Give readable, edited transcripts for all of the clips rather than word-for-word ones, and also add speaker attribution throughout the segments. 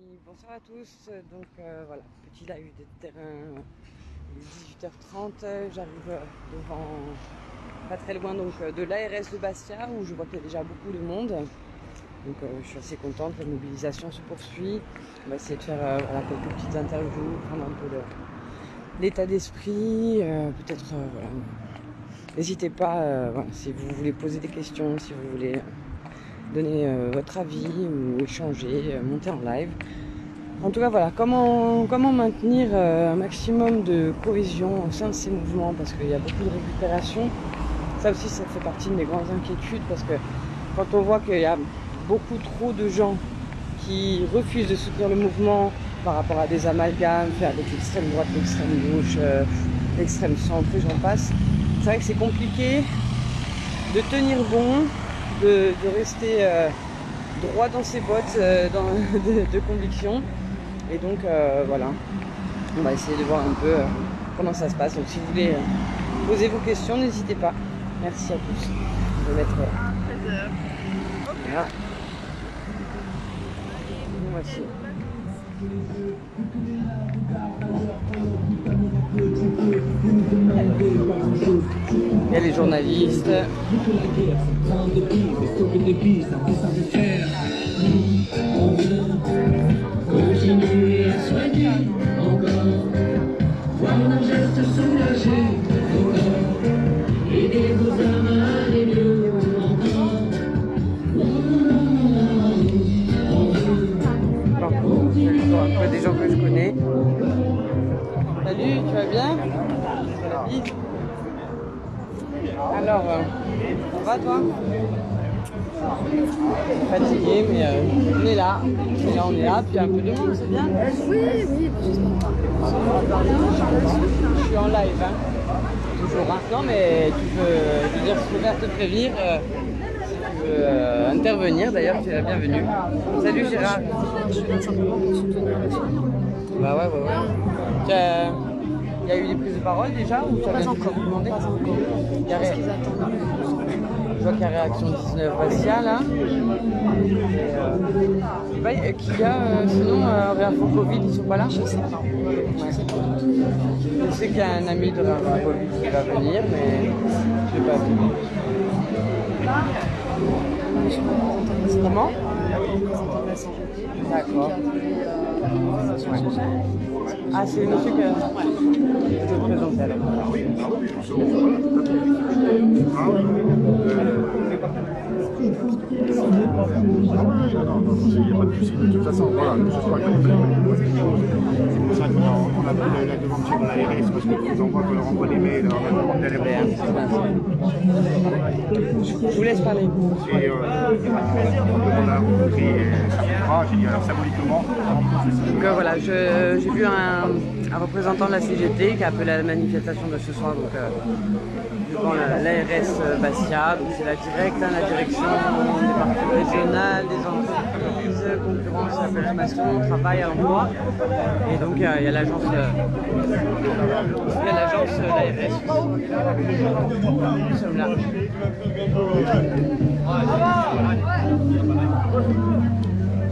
Speaker 1: Oui, bonsoir à tous. Donc voilà, petit live de terrain. Il est 18h30. J'arrive devant, pas très loin donc de l'ARS de Bastia où je vois qu'il y a déjà beaucoup de monde. Donc je suis assez contente. La mobilisation se poursuit. On va essayer de faire voilà, quelques petites interviews, prendre un peu l'état d'esprit. Peut-être voilà. N'hésitez pas voilà, si vous voulez poser des questions, si vous voulez donner votre avis ou échanger, monter en live. En tout cas, voilà, comment maintenir un maximum de cohésion au sein de ces mouvements, parce qu'il y a beaucoup de récupération. Ça aussi, ça fait partie de mes grandes inquiétudes, parce que quand on voit qu'il y a beaucoup trop de gens qui refusent de soutenir le mouvement par rapport à des amalgames faits avec l'extrême droite, l'extrême gauche, l'extrême centre, et j'en passe, c'est vrai que c'est compliqué de tenir bon, de rester droit dans ses bottes de conviction. Et donc voilà, on va essayer de voir un peu comment ça se passe. Donc si vous voulez poser vos questions, n'hésitez pas. Merci à tous. Je vais mettre voilà. Voici. Il y a les journalistes.
Speaker 2: Continuez à soigner encore, voir nos gestes soulagés encore, aider vos âmes à aller mieux encore.
Speaker 1: Bon, je vais voir un peu des gens que je connais. Salut, tu vas bien? La vie. Alors, ça va toi? Fatigué, mais on est là. On est là, puis un peu de monde, c'est bien?
Speaker 3: Oui, j'espère pas.
Speaker 1: Je suis en live, hein. Toujours. Non, mais tu peux, je veux dire, je préfère te prévenir si tu veux intervenir. D'ailleurs, tu es la bienvenue. Salut Gérard.
Speaker 3: Je viens simplement pour soutenir le film.
Speaker 1: Bah ouais. Il y a eu des prises de parole déjà ou tu as
Speaker 3: Pas
Speaker 1: bien
Speaker 3: encore.
Speaker 1: demandé?
Speaker 3: Pas encore.
Speaker 1: Il y a
Speaker 3: Qu'est-ce qu'ils attendent?
Speaker 1: Je vois qu'il y a Réaction 19 Bastia là. Je sais pas qu'il y a sinon Réaction Covid, ils sont pas là?
Speaker 3: Je sais pas. Je sais pas.
Speaker 1: Je sais qu'il y a un ami de Réaction Covid qui va venir, mais je sais pas.
Speaker 3: Je suis représentante de la CGT.
Speaker 1: Comment?
Speaker 3: Représentante de la CGT.
Speaker 1: D'accord.
Speaker 3: Qui a appelé l'organisation sociale.
Speaker 1: Ah, c'est le monsieur que je te présenter alors.
Speaker 4: Il n'y a pas de souci. De toute façon, voilà, que ce soit complet. C'est pour ça qu'on a pris la demande chez l'ARS, parce que quand on voit qu'on leur envoie des mails,
Speaker 1: Je vous laisse parler.
Speaker 4: et on a rencontré, j'ai dit alors symboliquement.
Speaker 1: Donc voilà, j'ai vu un représentant de la CGT qui a appelé à la manifestation de ce soir, donc devant l'ARS Bastia. Donc c'est la direction des parties régionales, des entreprises, concurrence, appellation, travail, emploi. Et donc il y a l'agence l'ARS. Nous sommes là.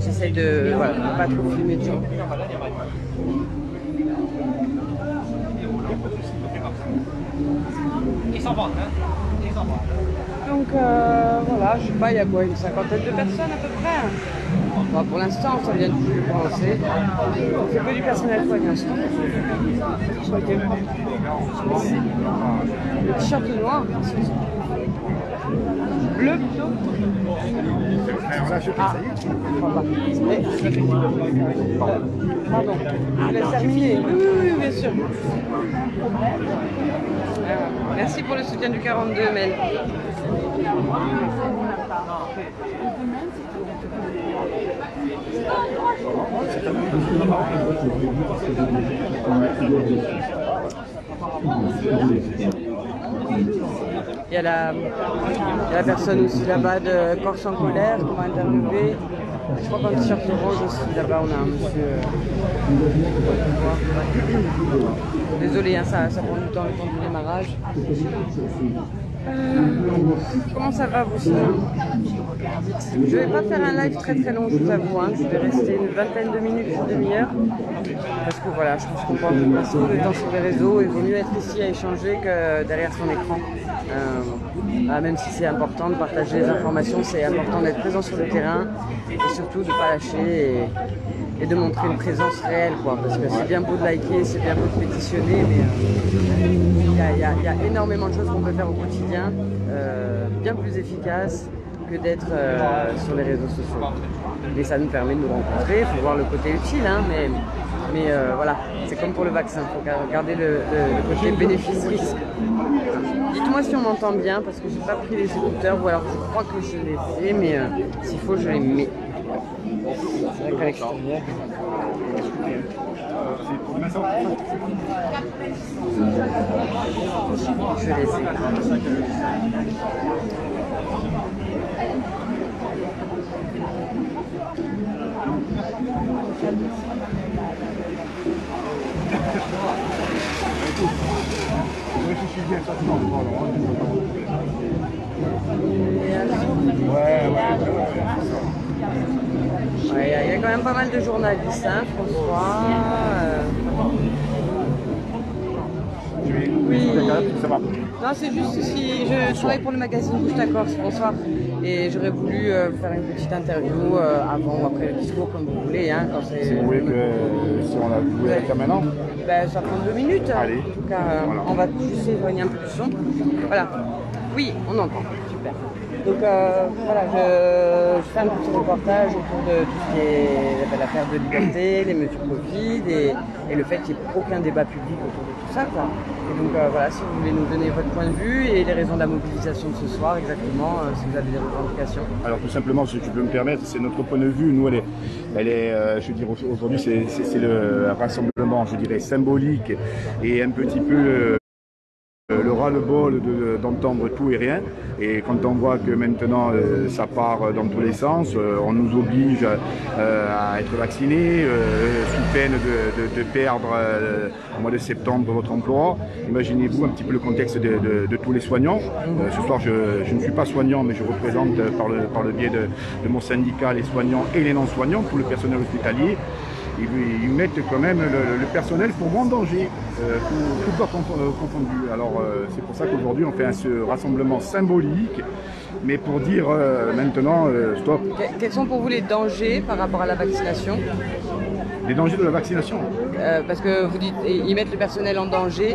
Speaker 1: J'essaie de voilà, pas trop filmer de gens. Donc voilà, je sais pas, il y a quoi, une cinquantaine de personnes à peu près. Bon, pour l'instant, ça vient de commencer. C'est que du personnel soignant. Le t-shirt noir. Bleu plutôt. Ah, je crois pas. Pardon, je laisse terminer. Oui, bien sûr. Merci pour le soutien du 42, Mel. Il y a la personne aussi là-bas de Corse en colère qu'on va interviewer. Je crois qu'en t-shirt rose aussi, là-bas on a un monsieur. Désolé, hein, ça prend du temps le temps du démarrage. Comment ça va vous sinon? Je vais pas faire un live très long, je vous avoue, hein. Je vais rester une vingtaine de minutes, une demi-heure. Parce que voilà, je pense qu'on passe beaucoup de temps sur les réseaux et il vaut mieux être ici à échanger que derrière son écran. Même si c'est important de partager les informations, c'est important d'être présent sur le terrain et surtout de ne pas lâcher et de montrer une présence réelle, quoi. Parce que c'est bien beau de liker, c'est bien beau de pétitionner, mais il y a énormément de choses qu'on peut faire au quotidien, bien plus efficaces que d'être sur les réseaux sociaux. Et ça nous permet de nous rencontrer, il faut voir le côté utile, hein, mais voilà, c'est comme pour le vaccin, il faut garder le côté bénéfice-risque. Dites-moi si on m'entend bien, parce que j'ai pas pris les écouteurs, ou alors je crois que je l'ai fait, mais s'il faut, je les mets. C'est vrai qu'à l'extérieur... Je les ai. Ouais, il y a quand même pas mal de journalistes, hein, François. Oui.
Speaker 4: Ça va.
Speaker 1: Non, c'est juste si je travaille pour le magazine Bouge ta Corse, bonsoir. Et j'aurais voulu faire une petite interview avant ou après le discours, comme vous voulez. Hein, quand
Speaker 4: Si vous voulez que si on a voulu la faire maintenant,
Speaker 1: ben, ça prend 2 minutes.
Speaker 4: Allez.
Speaker 1: En tout cas,
Speaker 4: Voilà.
Speaker 1: on va juste éloigner un peu du son. Voilà. Oui, on entend. Super. Donc voilà, je fais un petit reportage autour de tout ce qui est l'affaire de liberté, les mesures Covid et le fait qu'il n'y ait aucun débat public autour de tout ça, quoi. Et donc voilà, si vous voulez nous donner votre point de vue et les raisons de la mobilisation de ce soir exactement, si vous avez des revendications.
Speaker 4: alors tout simplement, si tu peux me permettre, c'est notre point de vue. Nous, elle est je veux dire, aujourd'hui, c'est le rassemblement, je dirais, symbolique et un petit peu le ras-le-bol d'entendre tout et rien. Et quand on voit que maintenant ça part dans tous les sens, on nous oblige à être vaccinés sous peine de perdre au mois de septembre votre emploi. Imaginez-vous un petit peu le contexte de tous les soignants. Ce soir, je ne suis pas soignant, mais je représente par le biais de mon syndicat les soignants et les non-soignants, tout le personnel hospitalier. Ils mettent quand même le personnel pour moi en danger, tout corps confondu. Alors c'est pour ça qu'aujourd'hui on fait ce rassemblement symbolique, mais pour dire maintenant stop.
Speaker 1: Quels sont pour vous les dangers par rapport à la vaccination?
Speaker 4: Les dangers de la vaccination.
Speaker 1: Parce que vous dites, ils mettent le personnel en danger.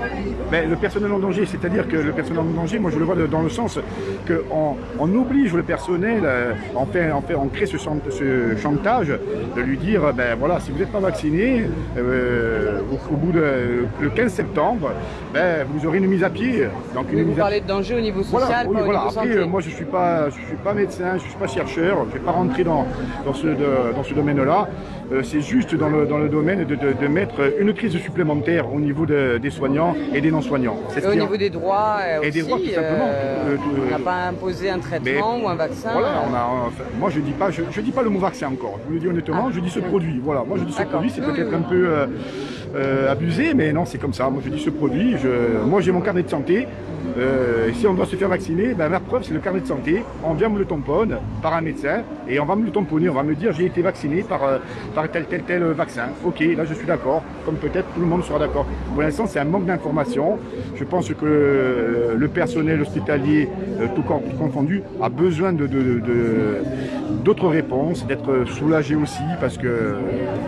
Speaker 4: Ben, le personnel en danger, c'est-à-dire que le personnel en danger, moi je le vois dans le sens qu'on oblige le personnel, on crée ce chantage de lui dire, ben voilà, si vous n'êtes pas vacciné, au bout le 15 septembre, ben, vous aurez une mise à pied. Donc,
Speaker 1: Vous parlez de danger au niveau social,
Speaker 4: voilà,
Speaker 1: pas au niveau
Speaker 4: Après,
Speaker 1: santé.
Speaker 4: moi je suis pas médecin, je suis pas chercheur, je ne vais pas rentrer dans ce domaine-là. C'est juste dans le domaine de mettre une crise supplémentaire au niveau des soignants et des non-soignants.
Speaker 1: Et au niveau des droits
Speaker 4: et
Speaker 1: aussi,
Speaker 4: des droits, tout simplement.
Speaker 1: on n'a pas imposé un traitement ou un vaccin.
Speaker 4: Voilà, moi je dis pas le mot vaccin encore. Je vous le dis honnêtement, je dis ce produit. Voilà, moi je dis ce produit, c'est peut-être un peu abusé, mais non, c'est comme ça. Moi je dis ce produit. Moi j'ai mon carnet de santé. Si on doit se faire vacciner, ben, ma preuve c'est le carnet de santé. On vient me le tamponne par un médecin et on va me le tamponner. On va me dire j'ai été vacciné par tel vaccin. Ok, là je suis d'accord. Comme peut-être tout le monde sera d'accord. Pour l'instant c'est un manque d'information. Je pense que le personnel hospitalier, tout corps confondu, a besoin d'autres réponses, d'être soulagé aussi parce que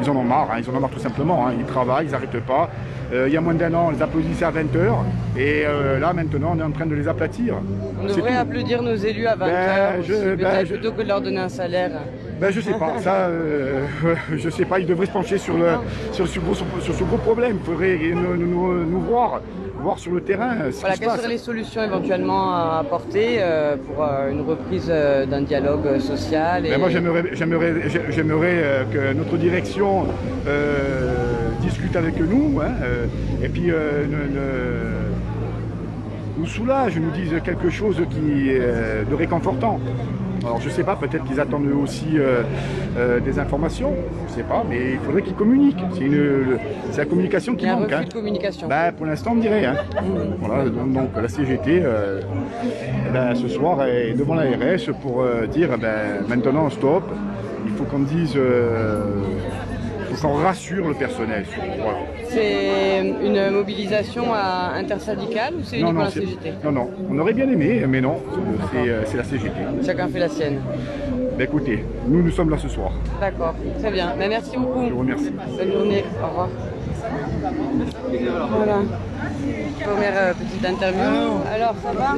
Speaker 4: ils en ont marre. Ils en ont marre tout simplement. Ils travaillent, ils n'arrêtent pas. Il y a moins d'un an, on les applaudissait à 20h et là maintenant on est en train de les aplatir.
Speaker 1: On devrait applaudir nos élus à 20h plutôt que de leur donner un salaire.
Speaker 4: Ben, je sais pas, ça, je sais pas, ils devraient se pencher sur ce gros problème. Il faudrait nous voir sur le terrain ce
Speaker 1: Voilà,
Speaker 4: qui se
Speaker 1: quelles
Speaker 4: passe.
Speaker 1: seraient les solutions éventuellement à apporter pour une reprise d'un dialogue social
Speaker 4: Ben, moi j'aimerais que notre direction discute avec nous et puis nous soulage, nous dise quelque chose de réconfortant. Alors je sais pas, peut-être qu'ils attendent eux aussi des informations, je sais pas, mais il faudrait qu'ils communiquent. C'est la communication
Speaker 1: Il
Speaker 4: qui
Speaker 1: y a un
Speaker 4: manque.
Speaker 1: refus
Speaker 4: Hein.
Speaker 1: de communication.
Speaker 4: Ben, pour l'instant, on dirait. Hein. Voilà, donc la CGT, ce soir, est devant l'ARS pour dire maintenant, stop, il faut qu'on dise, il faut qu'on rassure le personnel. Voilà.
Speaker 1: C'est une mobilisation intersyndicale ou c'est uniquement la CGT?
Speaker 4: Non, on aurait bien aimé, mais non, c'est la CGT.
Speaker 1: Chacun fait la sienne.
Speaker 4: Ben, écoutez, nous sommes là ce soir.
Speaker 1: D'accord, très bien. Ben, merci beaucoup.
Speaker 4: Je vous remercie.
Speaker 1: Bonne journée, au revoir. Voilà. Première petite interview. Alors, ça va?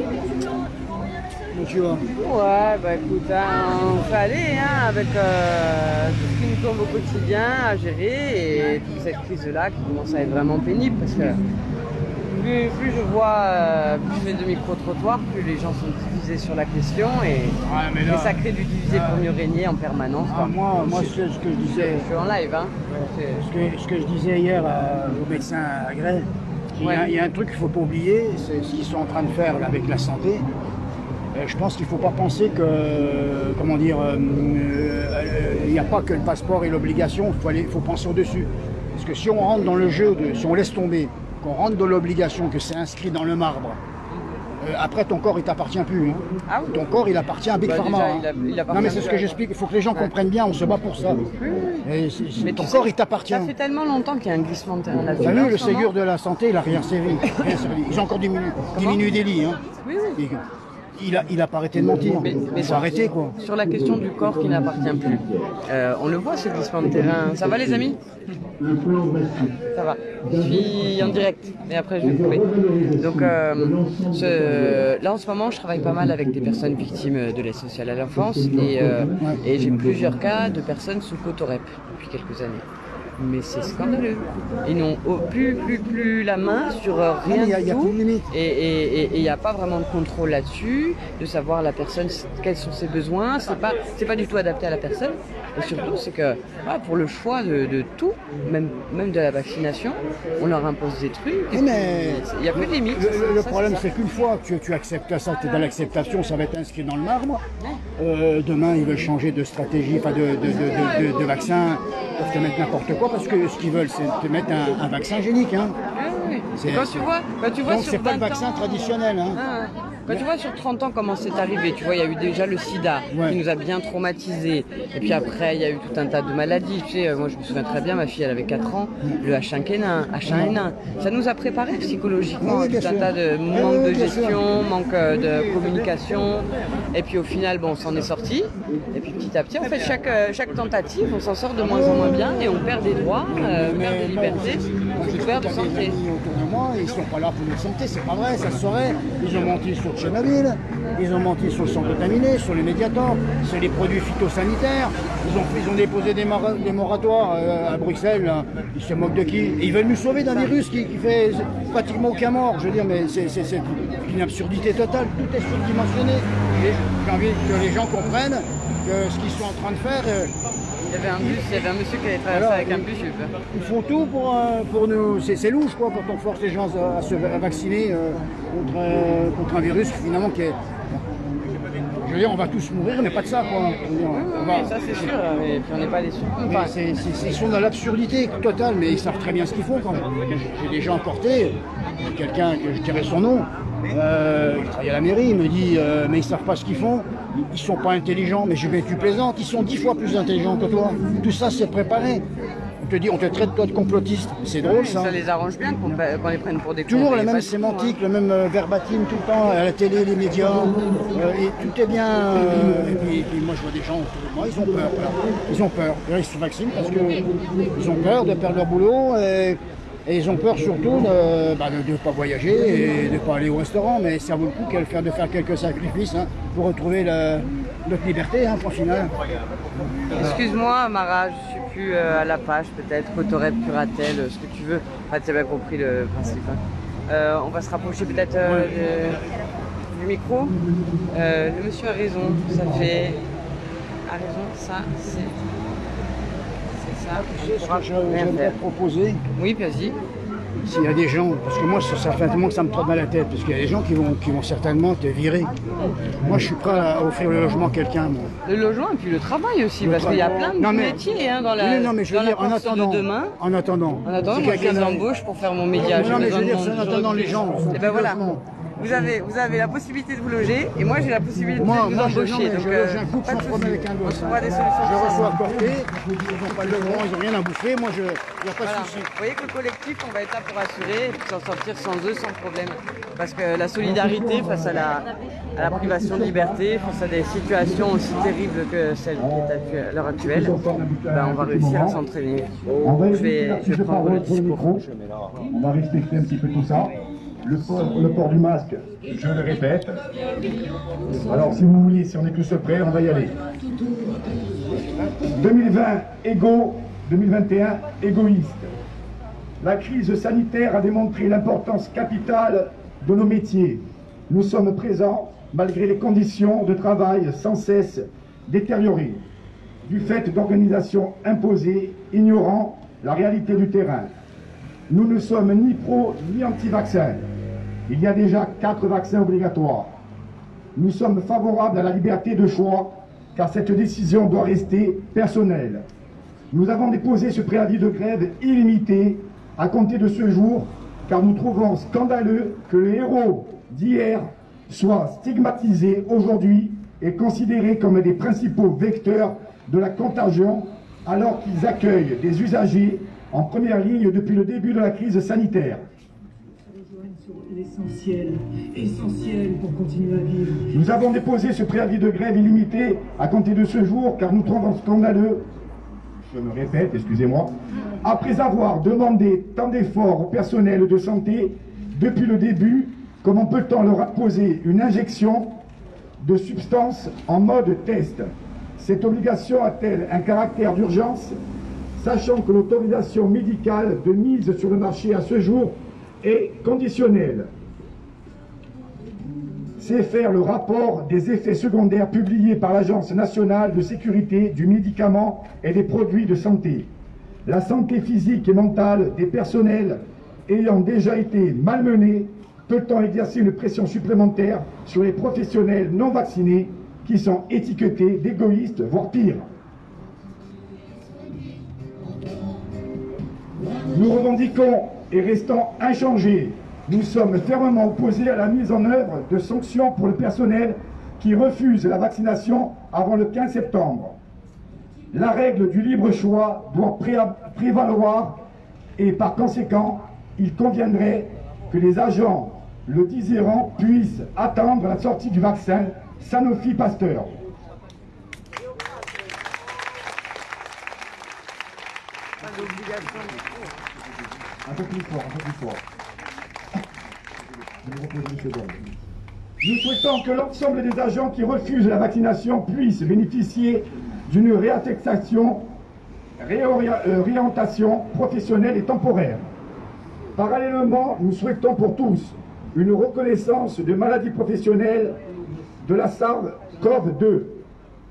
Speaker 3: Tu vois.
Speaker 1: Ouais, bah écoute, hein, on fait aller hein, avec tout ce qui nous tombe au quotidien à gérer et toute cette crise-là qui commence à être vraiment pénible parce que plus je vois, plus je fais de micro-trottoirs, plus les gens sont divisés sur la question et ça crée du divisé pour mieux régner en permanence.
Speaker 3: Moi, ce que je disais,
Speaker 1: Je suis en live, hein.
Speaker 3: ce que je disais hier au médecin agrès, il y a un truc qu'il ne faut pas oublier, c'est ce qu'ils sont en train de faire là, avec la santé. Je pense qu'il ne faut pas penser que, comment dire, il n'y a pas que le passeport et l'obligation, il faut penser au-dessus. Parce que si on rentre dans le jeu, si on laisse tomber, qu'on rentre dans l'obligation, que c'est inscrit dans le marbre, après ton corps il t'appartient plus. Hein.
Speaker 1: Ah oui.
Speaker 3: Ton corps il appartient à Big Pharma.
Speaker 1: Déjà, il appartient
Speaker 3: Non mais c'est ce que j'explique, il faut que les gens comprennent bien, on se bat pour ça. Et
Speaker 1: Mais
Speaker 3: ton
Speaker 1: tu
Speaker 3: corps
Speaker 1: sais,
Speaker 3: il t'appartient.
Speaker 1: Ça fait tellement longtemps qu'il y a un glissement de terrain là-dessus.
Speaker 3: T'as vu,
Speaker 1: En
Speaker 3: le
Speaker 1: ce moment-
Speaker 3: Ségur de la santé, il n'a rien servi. Ils ont encore diminué des lits. Hein.
Speaker 1: Oui, oui.
Speaker 3: Et il a pas arrêté de mentir.
Speaker 1: Mais
Speaker 3: Il faut arrêter quoi.
Speaker 1: Sur la question du corps qui n'appartient plus, on le voit ce glissement de terrain. Ça va les amis? Ça va. Je suis en direct, mais après je vais couper. Donc là en ce moment, je travaille pas mal avec des personnes victimes de l'aide sociale à l'enfance et j'ai plusieurs cas de personnes sous cotorep depuis quelques années. Mais c'est scandaleux. Ils n'ont plus la main sur rien
Speaker 3: Il y a
Speaker 1: du
Speaker 3: plus
Speaker 1: tout.
Speaker 3: de limite.
Speaker 1: Et il n'y a pas vraiment de contrôle là-dessus, de savoir la personne quels sont ses besoins. C'est pas du tout adapté à la personne. Et surtout, c'est que pour le choix de tout, même de la vaccination, on leur impose des trucs. Et
Speaker 3: Mais
Speaker 1: il n'y a plus de limite.
Speaker 3: Le problème, c'est qu'une fois que tu acceptes ça, tu es dans l'acceptation, ça va être inscrit dans le marbre. Demain, ils veulent changer de stratégie, enfin de vaccin, ils peuvent te mettre n'importe quoi, parce que ce qu'ils veulent, c'est te mettre un vaccin génique. Hein.
Speaker 1: Oui.
Speaker 3: C'est-
Speaker 1: Quand tu vois
Speaker 3: Donc,
Speaker 1: sur
Speaker 3: c'est pas le
Speaker 1: 20
Speaker 3: vaccin
Speaker 1: ans,
Speaker 3: traditionnel. Hein.
Speaker 1: Quand tu vois sur 30 ans comment c'est arrivé, tu vois, il y a eu déjà le sida
Speaker 3: Ouais.
Speaker 1: qui nous a bien traumatisés. Et puis après, il y a eu tout un tas de maladies. Tu sais, moi je me souviens très bien, ma fille elle avait 4 ans, le H1N1. Ça nous a préparé psychologiquement
Speaker 3: Oui,
Speaker 1: à
Speaker 3: bien
Speaker 1: tout un
Speaker 3: sûr.
Speaker 1: tas de manque de
Speaker 3: bien sûr.
Speaker 1: gestion, manque de communication. Et puis au final, bon, on s'en est sorti. Et puis petit à petit, en fait, chaque tentative, on s'en sort de moins en moins bien et on perd des droits, on perd des libertés, on perd de
Speaker 3: J'ai des
Speaker 1: santé.
Speaker 3: amis autour de moi, ils sont pas là pour notre santé, c'est pas vrai, ça se saurait. Ils ont menti sur Tchernobyl, ils ont menti sur le sang contaminé, sur les médiators, sur les produits phytosanitaires. Ils ont déposé des moratoires à Bruxelles, là. Ils se moquent de qui? Et ils veulent nous sauver d'un virus qui fait pratiquement aucun mort. Je veux dire, mais c'est une absurdité totale, tout est surdimensionné. Et j'ai envie que les gens comprennent que ce qu'ils sont en train de faire.
Speaker 1: Il y avait un monsieur qui avait traversé
Speaker 3: Voilà,
Speaker 1: avec un bus.
Speaker 3: Ils font tout pour nous. C'est louche quoi quand on force les gens à se vacciner contre un virus finalement qui est. Je veux dire, on va tous mourir, mais pas de ça quoi. Je veux dire, on va-
Speaker 1: Ça c'est sûr, et puis on n'est pas des surcoûts.
Speaker 3: mais ils sont dans l'absurdité totale, mais ils savent très bien ce qu'ils font quand même. J'ai déjà encorté quelqu'un que je dirais son nom. Il travaille à la mairie, il me dit mais ils savent pas ce qu'ils font, ils sont pas intelligents, mais je vais tu plaisantes, ils sont 10 fois plus intelligents que toi. Tout ça c'est préparé. On te traite toi de complotiste, c'est drôle ça.
Speaker 1: Ça les arrange bien qu'on les prenne pour des cons.
Speaker 3: Toujours
Speaker 1: mais
Speaker 3: la même
Speaker 1: pas du tout,
Speaker 3: sémantique, le même verbatim tout le temps, à la télé, les médias, et tout est bien. Et puis moi je vois des gens autour de moi, ils ont peur. Ils ont peur. Là, ils se vaccinent parce qu'ils ont peur de perdre leur boulot et ils ont peur surtout de ne pas voyager et de ne pas aller au restaurant, mais ça vaut le coup de faire quelques sacrifices hein, pour retrouver notre liberté, point final.
Speaker 1: Excuse-moi Mara, je suis plus à la page peut-être, Cotorep, Curatel, ce que tu veux. Enfin, tu as bien compris le principe. Hein. On va se rapprocher peut-être du micro. Le monsieur a raison, ça fait... A raison, ça c'est ça.
Speaker 3: Tu sais ce que j'aimerais proposer,
Speaker 1: Oui, vas-y.
Speaker 3: s'il y a des gens, parce que moi ça fait un moment que ça me trotte dans la tête, parce qu'il y a des gens qui vont certainement te virer. Moi je suis prêt à offrir le logement à quelqu'un.
Speaker 1: Le logement et puis le travail aussi, parce qu'il y a plein de métiers dans la,
Speaker 3: non, mais je veux dire,
Speaker 1: en attendant, de demain.
Speaker 3: En attendant,
Speaker 1: moi je les embauche pour faire mon média.
Speaker 3: Non, mais je veux dire, c'est en attendant les gens.
Speaker 1: Et ben voilà. Vous avez la possibilité de vous loger et moi j'ai la possibilité de vous embaucher.
Speaker 3: Donc, j'ai un couple sans problème avec un gosse.
Speaker 1: On trouvera des solutions.
Speaker 3: Je reçois à portée, ils n'ont pas de logement, ils n'ont rien à bouffer, moi il n'y a pas de souci.
Speaker 1: Vous voyez que le collectif, on va être là pour assurer et puis s'en sortir sans eux, sans problème. Parce que la solidarité face à la privation de liberté, face à des situations aussi terribles que celle qui est à l'heure actuelle, on va réussir à s'entraîner. Je vais prendre le discours.
Speaker 4: On va respecter un petit peu tout ça. Le port du masque, je le répète. Alors si vous voulez, si on est tous prêts, on va y aller. 2020, égaux. 2021, égoïste. La crise sanitaire a démontré l'importance capitale de nos métiers. Nous sommes présents malgré les conditions de travail sans cesse détériorées, du fait d'organisations imposées, ignorant la réalité du terrain. Nous ne sommes ni pro ni anti-vaccins. Il y a déjà 4 vaccins obligatoires. Nous sommes favorables à la liberté de choix, car cette décision doit rester personnelle. Nous avons déposé ce préavis de grève illimité à compter de ce jour, car nous trouvons scandaleux que les héros d'hier soient stigmatisés aujourd'hui et considérés comme des principaux vecteurs de la contagion, alors qu'ils accueillent des usagers en première ligne depuis le début de la crise sanitaire. Essentiel pour continuer à vivre. Nous avons déposé ce préavis de grève illimité à compter de ce jour, car nous trouvons scandaleux, je me répète, excusez-moi, après avoir demandé tant d'efforts au personnel de santé depuis le début, comment peut-on leur apposer une injection de substance en mode test? Cette obligation a-t-elle un caractère d'urgence, sachant que l'autorisation médicale de mise sur le marché à ce jour est conditionnelle? C'est faire le rapport des effets secondaires publié par l'Agence nationale de sécurité du médicament et des produits de santé. La santé physique et mentale des personnels ayant déjà été malmenée, peut-on exercer une pression supplémentaire sur les professionnels non vaccinés qui sont étiquetés d'égoïstes, voire pire? Nous revendiquons et restons inchangés. Nous sommes fermement opposés à la mise en œuvre de sanctions pour le personnel qui refuse la vaccination avant le 15 septembre. La règle du libre choix doit prévaloir et par conséquent, il conviendrait que les agents le désirant puissent attendre la sortie du vaccin Sanofi-Pasteur. Un peu plus fort, un peu plus fort. Nous souhaitons que l'ensemble des agents qui refusent la vaccination puissent bénéficier d'une réaffectation, réorientation professionnelle et temporaire. Parallèlement, nous souhaitons pour tous une reconnaissance de maladie professionnelle de la SARS-CoV-2,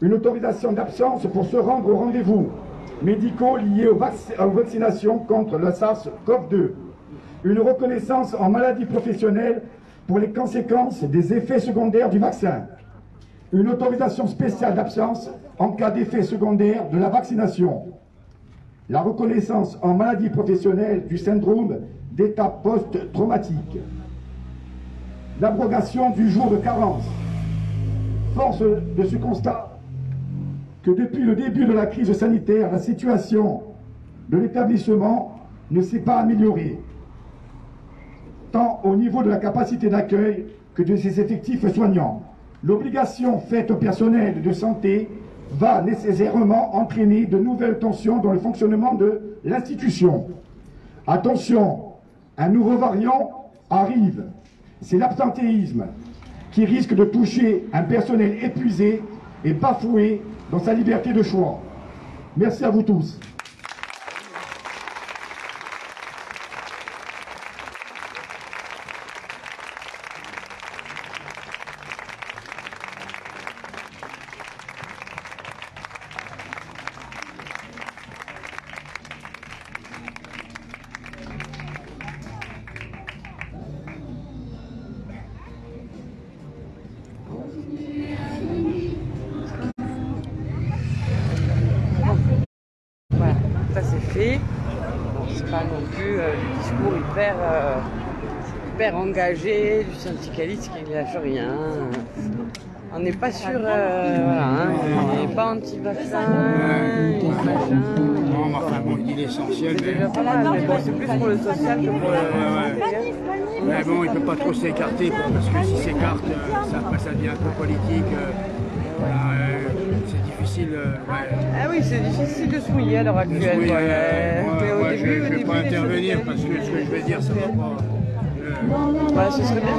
Speaker 4: une autorisation d'absence pour se rendre aux rendez-vous médicaux liés aux vaccinations contre la SARS-CoV-2, une reconnaissance en maladie professionnelle pour les conséquences des effets secondaires du vaccin, une autorisation spéciale d'absence en cas d'effets secondaires de la vaccination, la reconnaissance en maladie professionnelle du syndrome d'état post-traumatique, l'abrogation du jour de carence. Force de ce constat que depuis le début de la crise sanitaire, la situation de l'établissement ne s'est pas améliorée, tant au niveau de la capacité d'accueil que de ses effectifs soignants. L'obligation faite au personnel de santé va nécessairement entraîner de nouvelles tensions dans le fonctionnement de l'institution. Attention, un nouveau variant arrive, c'est l'absentéisme, qui risque de toucher un personnel épuisé et bafoué dans sa liberté de choix. Merci à vous tous.
Speaker 1: fait. Bon, c'est pas non plus du discours hyper engagé, du syndicaliste qui ne lâche rien. On n'est pas sûr, voilà, hein, on n'est pas anti-vaccin, machin.
Speaker 3: Non, mais enfin bon, il dit l'essentiel.
Speaker 1: C'est déjà pas mal, mais bon, c'est plus pour le social que pour le...
Speaker 3: Mais bon, il ne peut pas trop s'écarter, parce que s'il s'écarte, après ça devient un peu politique. C'est difficile.
Speaker 1: Ah oui, c'est difficile de se mouiller à l'heure actuelle.
Speaker 3: Oui,
Speaker 1: Mais au
Speaker 3: je
Speaker 1: début,
Speaker 3: ne vais pas intervenir parce que ce que je vais dire, ça ne va pas.
Speaker 1: Bah, ce serait bien,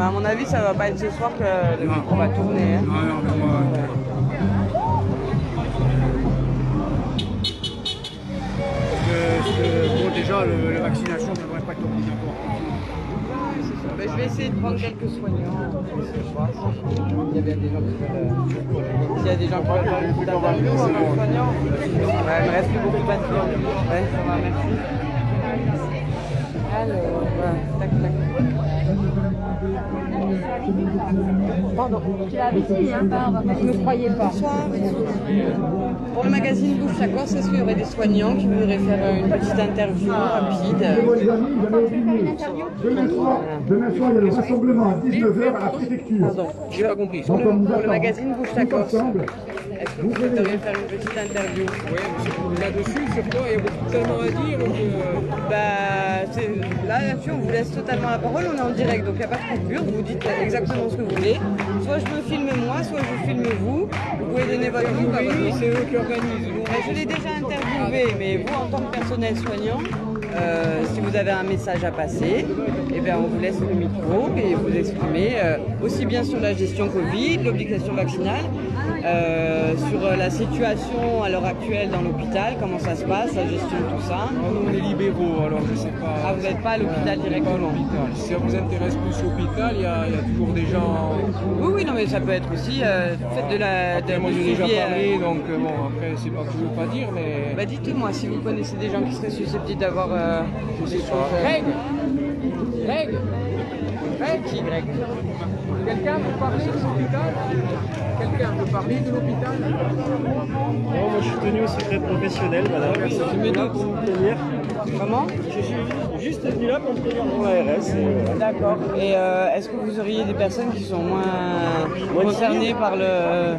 Speaker 1: à mon avis, ça va pas être ce soir que le micro va tourner. Hein.
Speaker 3: Non, mais moi. Bon, déjà, la vaccination ne devrait pas être obligatoire.
Speaker 1: Bah, je vais essayer de prendre quelques soignants ce soir. Il y a bien des gens qui veulent. S'il y a des gens qui veulent faire une petite interview, un soignant. Ouais, il me reste plus beaucoup de batterie. Ouais, ça va, merci. Alors, tac, tac. Pardon.
Speaker 5: Tu l'as avisé, hein, je ne croyais pas.
Speaker 1: Pour le magazine Bouche à Corse, est-ce qu'il y aurait des soignants qui voudraient faire une petite interview rapide?
Speaker 6: Demain soir, il y a le rassemblement à 19h à la préfecture.
Speaker 1: Pardon, j'ai pas compris. Pour le magazine Bouche à Corse, est-ce que vous souhaiteriez faire une petite interview?
Speaker 7: Oui, là-dessus, sur quoi il y a tellement à dire.
Speaker 1: Là-dessus, on vous laisse totalement la parole, on est en direct, donc il n'y a pas de coupure, vous dites exactement ce que vous voulez. Soit je me filme moi, soit je vous filme vous. Vous pouvez donner votre nom.
Speaker 7: Oui, c'est eux qui organisent.
Speaker 1: Je l'ai déjà interviewé, mais vous, en tant que personnel soignant, si vous avez un message à passer, eh bien, on vous laisse le micro et vous exprimer aussi bien sur la gestion Covid, l'obligation vaccinale, sur la situation à l'heure actuelle dans l'hôpital, comment ça se passe, la gestion de tout ça.
Speaker 7: Nous, on est libéraux, alors je ne sais pas.
Speaker 1: Ah, vous n'êtes pas à l'hôpital directement?
Speaker 7: Si ça vous intéresse plus l'hôpital, il y a toujours des gens.
Speaker 1: Oui, non, mais ça peut être aussi faites de la.
Speaker 7: Moi, j'ai déjà parlé, donc bon, après, c'est pas que je veux pas dire, mais.
Speaker 1: Bah, dites-moi si vous connaissez des gens qui seraient susceptibles d'avoir des choses.
Speaker 7: Greg,
Speaker 1: Qui, Greg?
Speaker 7: quelqu'un peut parler de l'hôpital? Quelqu'un peut parler de l'hôpital?
Speaker 8: Non, moi je suis tenu au secret professionnel, madame. Merci.
Speaker 1: Je me doute.
Speaker 8: Pour me prévenir.
Speaker 1: Comment?
Speaker 8: Je suis juste venu là pour me prévenir dans l'ARS.
Speaker 1: D'accord. Et est-ce que vous auriez des personnes qui sont moins concernées par le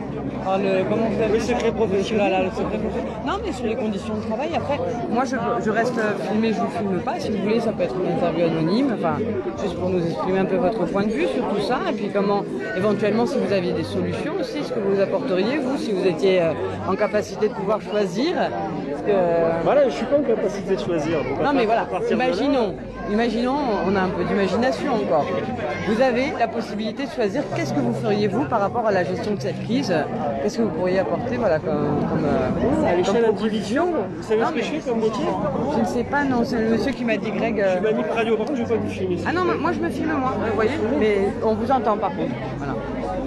Speaker 1: comment vous appelez
Speaker 8: Le secret professionnel.
Speaker 1: Voilà, le secret professionnel. Non, mais sur les conditions de travail. Après, moi je reste filmé, je vous filme pas. Si vous voulez, ça peut être une interview anonyme. Enfin, juste pour nous exprimer un peu votre point de vue sur tout ça. Et puis comment, éventuellement, si vous aviez des solutions aussi, ce que vous apporteriez, vous, si vous étiez en capacité de pouvoir choisir. Parce que,
Speaker 8: Voilà, je suis pas en capacité de choisir. Donc
Speaker 1: non, mais voilà,
Speaker 8: à partir de là,
Speaker 1: imaginons, on a un peu d'imagination encore. Vous avez la possibilité de choisir qu'est-ce que vous feriez vous par rapport à la gestion de cette crise. Qu'est-ce que vous pourriez apporter, voilà,
Speaker 8: à l'échelle
Speaker 1: comme
Speaker 8: individuelle, vous savez ce que je fais comme métier?
Speaker 1: Je ne sais pas, non, c'est le monsieur qui m'a dit, Greg.
Speaker 8: Je suis mamie de radio, par contre je vais pas vous filmer.
Speaker 1: Ah non, moi je me filme moi, vous voyez, mais on vous entend par contre. Voilà.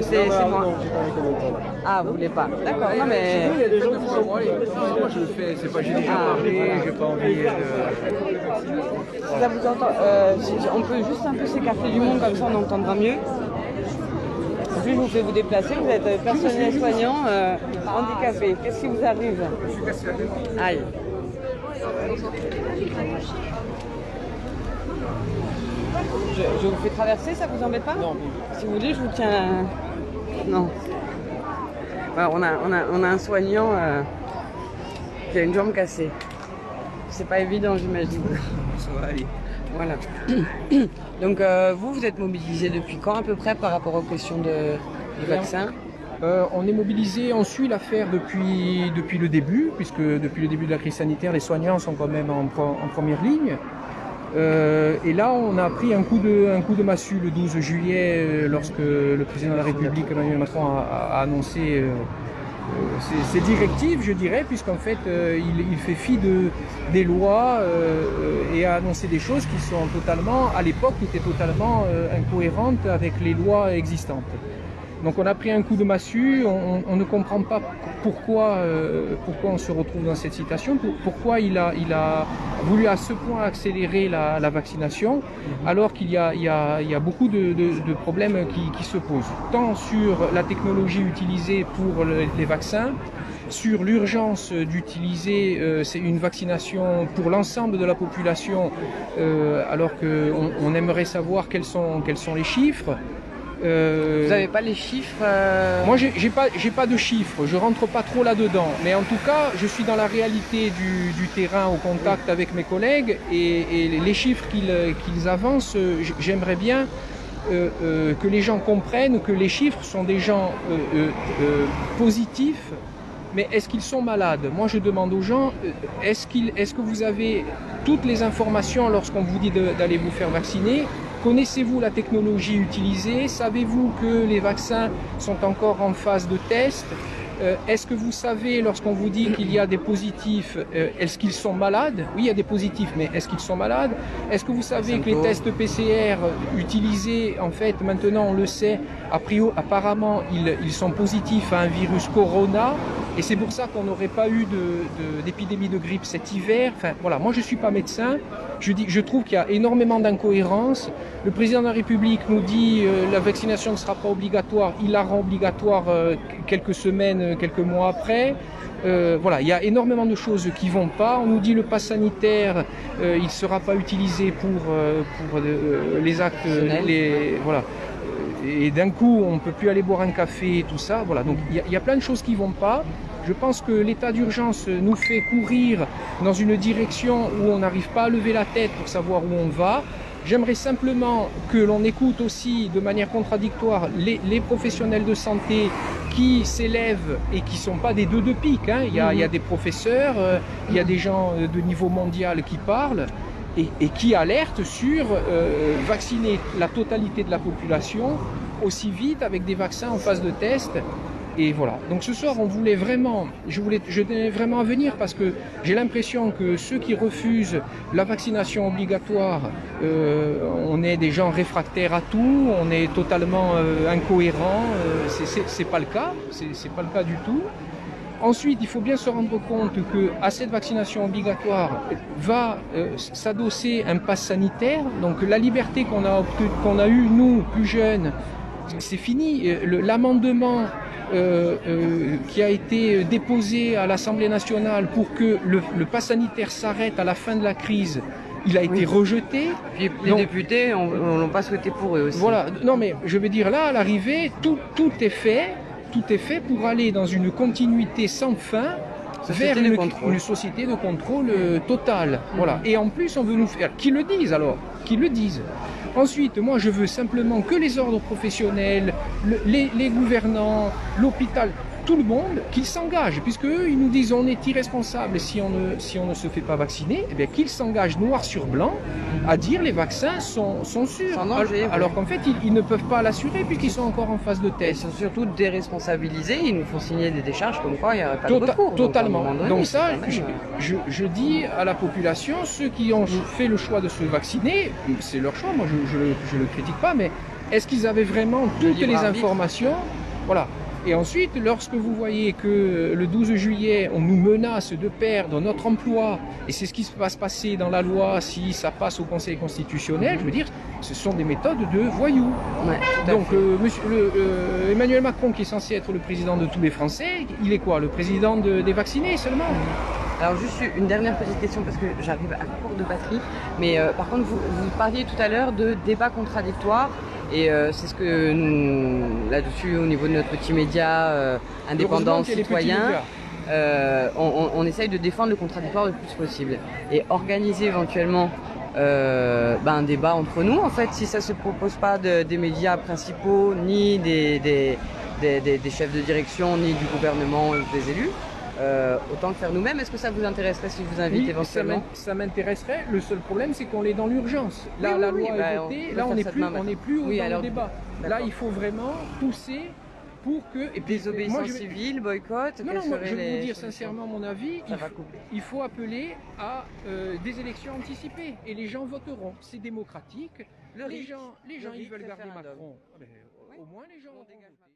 Speaker 1: C'est moi.
Speaker 8: Non, j'ai pas les commentaires.
Speaker 1: Ah, vous voulez pas? D'accord, non mais.
Speaker 8: Il y a des gens qui sont
Speaker 7: Moi, je le fais, c'est pas j'ai déjà parlé,
Speaker 1: voilà.
Speaker 7: j'ai pas envie de.
Speaker 1: Si ça vous entend, on peut juste un peu s'écarter du monde, comme ça on entendra mieux. En plus, je vous fais vous déplacer, vous êtes personnel soignant, handicapé. Qu'est-ce qui vous arrive?
Speaker 7: Je suis cassé la tête.
Speaker 1: Aïe. Je vous fais traverser, ça vous embête pas?
Speaker 8: Non.
Speaker 1: Si vous voulez, je vous tiens. Non. Voilà, on a un soignant qui a une jambe cassée. C'est pas évident, j'imagine.
Speaker 7: Ça va aller.
Speaker 1: Voilà. Donc vous êtes mobilisé depuis quand à peu près par rapport aux questions du vaccin?
Speaker 7: On est mobilisé, on suit l'affaire depuis le début, puisque depuis le début de la crise sanitaire, les soignants sont quand même en première ligne. Et là, on a pris un coup de massue le 12 juillet, lorsque le président de la République, Emmanuel Macron, a annoncé ses directives, je dirais, puisqu'en fait, il fait fi des lois et a annoncé des choses qui sont totalement, à l'époque, étaient totalement incohérentes avec les lois existantes. Donc on a pris un coup de massue, on ne comprend pas pourquoi on se retrouve dans cette situation, pourquoi il a voulu à ce point accélérer la vaccination, alors qu'il y a beaucoup de problèmes qui se posent, tant sur la technologie utilisée pour les vaccins, sur l'urgence d'utiliser une vaccination pour l'ensemble de la population, alors qu'on aimerait savoir quels sont les chiffres.
Speaker 1: Vous n'avez pas les chiffres
Speaker 7: Moi, j'ai pas de chiffres, je rentre pas trop là-dedans. Mais en tout cas, je suis dans la réalité du terrain, au contact avec mes collègues, et les chiffres qu'ils avancent, j'aimerais bien que les gens comprennent que les chiffres sont des gens positifs. Mais est-ce qu'ils sont malades? Moi, je demande aux gens, est-ce que vous avez toutes les informations lorsqu'on vous dit d'aller vous faire vacciner? Connaissez-vous la technologie utilisée? Savez-vous que les vaccins sont encore en phase de test? Est-ce que vous savez, lorsqu'on vous dit qu'il y a des positifs, est-ce qu'ils sont malades? Oui, il y a des positifs, mais est-ce qu'ils sont malades? Est-ce que vous savez que les tests PCR utilisés, en fait, maintenant on le sait, apparemment ils sont positifs à un virus corona, et c'est pour ça qu'on n'aurait pas eu d'épidémie de grippe cet hiver. Enfin voilà, moi je ne suis pas médecin, je trouve qu'il y a énormément d'incohérences. Le président de la République nous dit la vaccination ne sera pas obligatoire, il la rend obligatoire quelques semaines, quelques mois après. Voilà, il y a énormément de choses qui ne vont pas. On nous dit le pass sanitaire, il ne sera pas utilisé pour les actes, voilà. Et d'un coup, on ne peut plus aller boire un café et tout ça. Voilà, donc il y a plein de choses qui ne vont pas. Je pense que l'état d'urgence nous fait courir dans une direction où on n'arrive pas à lever la tête pour savoir où on va. J'aimerais simplement que l'on écoute aussi de manière contradictoire les professionnels de santé qui s'élèvent et qui ne sont pas des deux de pique. Hein. Il y a des professeurs, il y a des gens de niveau mondial qui parlent et qui alertent sur vacciner la totalité de la population aussi vite avec des vaccins en phase de test. Et voilà, donc ce soir je tenais vraiment à venir parce que j'ai l'impression que ceux qui refusent la vaccination obligatoire, on est des gens réfractaires à tout, on est totalement incohérents, c'est pas le cas, c'est pas le cas du tout. Ensuite, il faut bien se rendre compte qu'à cette vaccination obligatoire va s'adosser un pass sanitaire, donc la liberté qu'on a eue nous, plus jeunes, c'est fini. L'amendement qui a été déposé à l'Assemblée nationale pour que le pass sanitaire s'arrête à la fin de la crise, il a été rejeté.
Speaker 1: Puis les députés n'ont pas souhaité pour eux aussi.
Speaker 7: Voilà, non mais je veux dire là, à l'arrivée, tout est fait pour aller dans une continuité sans fin vers une société de contrôle total. Voilà. Et en plus, on veut nous faire... Qu'ils le disent alors, qu'ils le disent. Ensuite, moi, je veux simplement que les ordres professionnels, les gouvernants, l'hôpital, tout le monde, qu'ils s'engagent, puisque eux, ils nous disent on est irresponsable si on ne se fait pas vacciner, eh bien qu'ils s'engagent noir sur blanc à dire les vaccins sont sûrs. Alors qu'en fait, ils ne peuvent pas l'assurer puisqu'ils sont encore en phase de test.
Speaker 1: Ils sont surtout déresponsabilisés, ils nous font signer des décharges comme quoi il n'y aurait pas de recours.
Speaker 7: Totalement. Donc ça, je dis à la population, ceux qui ont fait le choix de se vacciner, c'est leur choix, moi je ne le critique pas, mais est-ce qu'ils avaient vraiment toutes les informations? Voilà. Et ensuite, lorsque vous voyez que le 12 juillet, on nous menace de perdre notre emploi, et c'est ce qui va se passer dans la loi si ça passe au Conseil constitutionnel, je veux dire, ce sont des méthodes de voyous. Ouais, donc, Emmanuel Macron, qui est censé être le président de tous les Français, il est quoi? Le président des vaccinés seulement?
Speaker 1: Alors juste une dernière petite question parce que j'arrive à court de batterie, mais par contre vous parliez tout à l'heure de débats contradictoires et c'est ce que nous, là-dessus au niveau de notre petit média indépendant citoyen, on essaye de défendre le contradictoire le plus possible et organiser éventuellement un débat entre nous en fait si ça ne se propose pas des médias principaux ni des chefs de direction ni du gouvernement ou des élus. Autant le faire nous-mêmes. Est-ce que ça vous intéresserait si je vous invite éventuellement?
Speaker 7: Ça m'intéresserait. Le seul problème, c'est qu'on est dans l'urgence. Là, la loi est votée. Là, on n'est plus dans le débat. Là, il faut vraiment pousser pour que...
Speaker 1: Et puis, désobéissance civile, boycott.
Speaker 7: Non, je vais vous dire sincèrement mon avis. Il faut appeler à des élections anticipées. Et les gens voteront. C'est démocratique. Les gens, ils veulent garder Macron. Au moins, les gens vont voter.